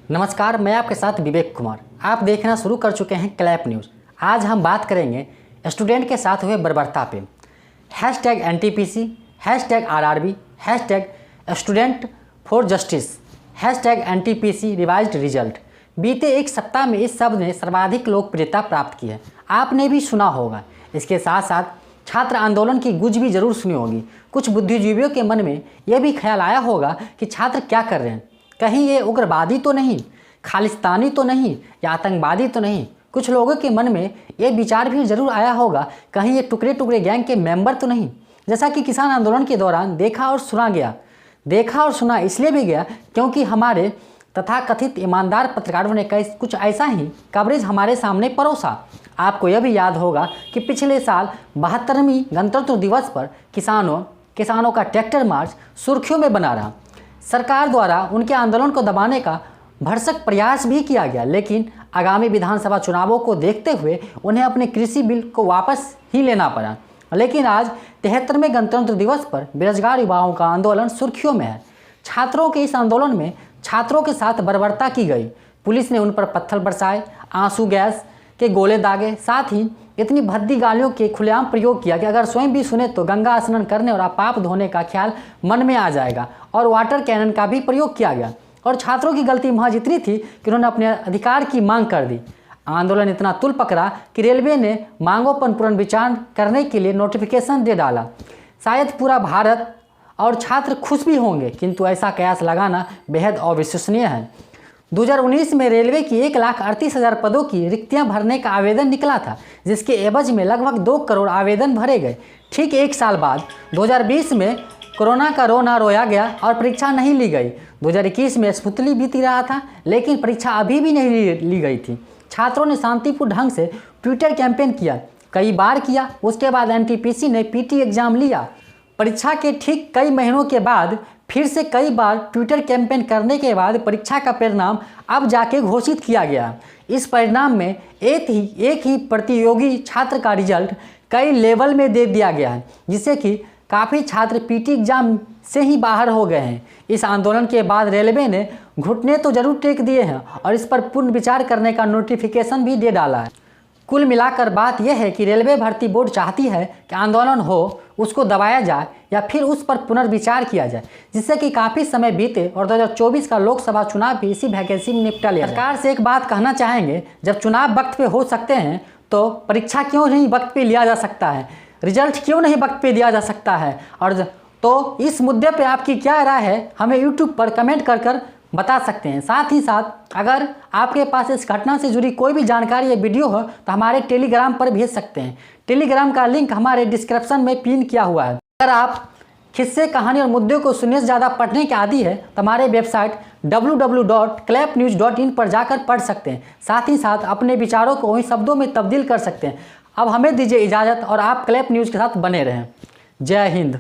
नमस्कार, मैं आपके साथ विवेक कुमार। आप देखना शुरू कर चुके हैं क्लैप न्यूज़। आज हम बात करेंगे स्टूडेंट के साथ हुए बर्बरता पे। #NTPC, #RRB, #student for justice, #NTPC revised result. बीते एक सप्ताह में इस शब्द ने सर्वाधिक लोकप्रियता प्राप्त की है। आपने भी सुना होगा। इसके साथ साथ छात्र आंदोलन की गूंज भी जरूर सुनी होगी। कुछ बुद्धिजीवियों के मन में यह भी ख्याल आया होगा कि छात्र क्या कर रहे हैं, कहीं ये उग्रवादी तो नहीं, खालिस्तानी तो नहीं या आतंकवादी तो नहीं। कुछ लोगों के मन में ये विचार भी जरूर आया होगा, कहीं ये टुकड़े टुकड़े गैंग के मेंबर तो नहीं। जैसा कि किसान आंदोलन के दौरान देखा और सुना इसलिए भी गया क्योंकि हमारे तथाकथित ईमानदार पत्रकारों ने कुछ ऐसा ही कवरेज हमारे सामने परोसा। आपको यह भी याद होगा कि पिछले साल 72वीं गणतंत्र दिवस पर किसानों का ट्रैक्टर मार्च सुर्खियों में बना रहा। सरकार द्वारा उनके आंदोलन को दबाने का भरसक प्रयास भी किया गया, लेकिन आगामी विधानसभा चुनावों को देखते हुए उन्हें अपने कृषि बिल को वापस ही लेना पड़ा। लेकिन आज 73वें गणतंत्र दिवस पर बेरोजगार युवाओं का आंदोलन सुर्खियों में है। छात्रों के इस आंदोलन में छात्रों के साथ बर्बरता की गई। पुलिस ने उन पर पत्थर बरसाए, आंसू गैस के गोले दागे, साथ ही इतनी भद्दी गालियों के खुलेआम प्रयोग किया कि अगर स्वयं भी सुने तो गंगा स्नान करने और पाप धोने का ख्याल मन में आ जाएगा। और वाटर कैनन का भी प्रयोग किया गया। और छात्रों की गलती महज इतनी थी कि उन्होंने अपने अधिकार की मांग कर दी। आंदोलन इतना तुल पकड़ा कि रेलवे ने मांगों पर पुनर्विचार करने के लिए नोटिफिकेशन दे डाला। शायद पूरा भारत और छात्र खुश भी होंगे, किंतु ऐसा कयास लगाना बेहद अविश्वसनीय है। 2019 में रेलवे की 1,38,000 पदों की रिक्तियां भरने का आवेदन निकला था, जिसके एवज में लगभग 2 करोड़ आवेदन भरे गए। ठीक एक साल बाद 2020 में कोरोना का रोना रोया गया और परीक्षा नहीं ली गई। 2021 में स्पुतली बीती रहा था, लेकिन परीक्षा अभी भी नहीं ली गई थी। छात्रों ने शांतिपूर्ण ढंग से ट्विटर कैंपेन किया, कई बार किया। उसके बाद NTPC ने PT एग्जाम लिया। परीक्षा के ठीक कई महीनों के बाद फिर से कई बार ट्विटर कैंपेन करने के बाद परीक्षा का परिणाम अब जाके घोषित किया गया। इस परिणाम में एक ही प्रतियोगी छात्र का रिजल्ट कई लेवल में दे दिया गया है, जिससे कि काफ़ी छात्र PT एग्जाम से ही बाहर हो गए हैं। इस आंदोलन के बाद रेलवे ने घुटने तो जरूर टेक दिए हैं और इस पर पुनर्विचार करने का नोटिफिकेशन भी दे डाला है। कुल मिलाकर बात यह है कि रेलवे भर्ती बोर्ड चाहती है कि आंदोलन हो, उसको दबाया जाए या फिर उस पर पुनर्विचार किया जाए, जिससे कि काफ़ी समय बीते और 2024 का लोकसभा चुनाव भी इसी वैकेंसी में निपटा लिया। सरकार से एक बात कहना चाहेंगे, जब चुनाव वक्त पे हो सकते हैं तो परीक्षा क्यों नहीं वक्त पे लिया जा सकता है, रिजल्ट क्यों नहीं वक्त पे दिया जा सकता है। और तो इस मुद्दे पे आपकी क्या राय है, हमें यूट्यूब पर कमेंट कर बता सकते हैं। साथ ही साथ अगर आपके पास इस घटना से जुड़ी कोई भी जानकारी या वीडियो हो तो हमारे टेलीग्राम पर भेज सकते हैं। टेलीग्राम का लिंक हमारे डिस्क्रिप्शन में पिन किया हुआ है। अगर आप किस्से, कहानी और मुद्दों को सुनने से ज़्यादा पढ़ने के आदी है तो हमारे वेबसाइट www.clapnews.in पर जाकर पढ़ सकते हैं। साथ ही साथ अपने विचारों को वही शब्दों में तब्दील कर सकते हैं। अब हमें दीजिए इजाज़त और आप क्लैप न्यूज़ के साथ बने रहें। जय हिंद।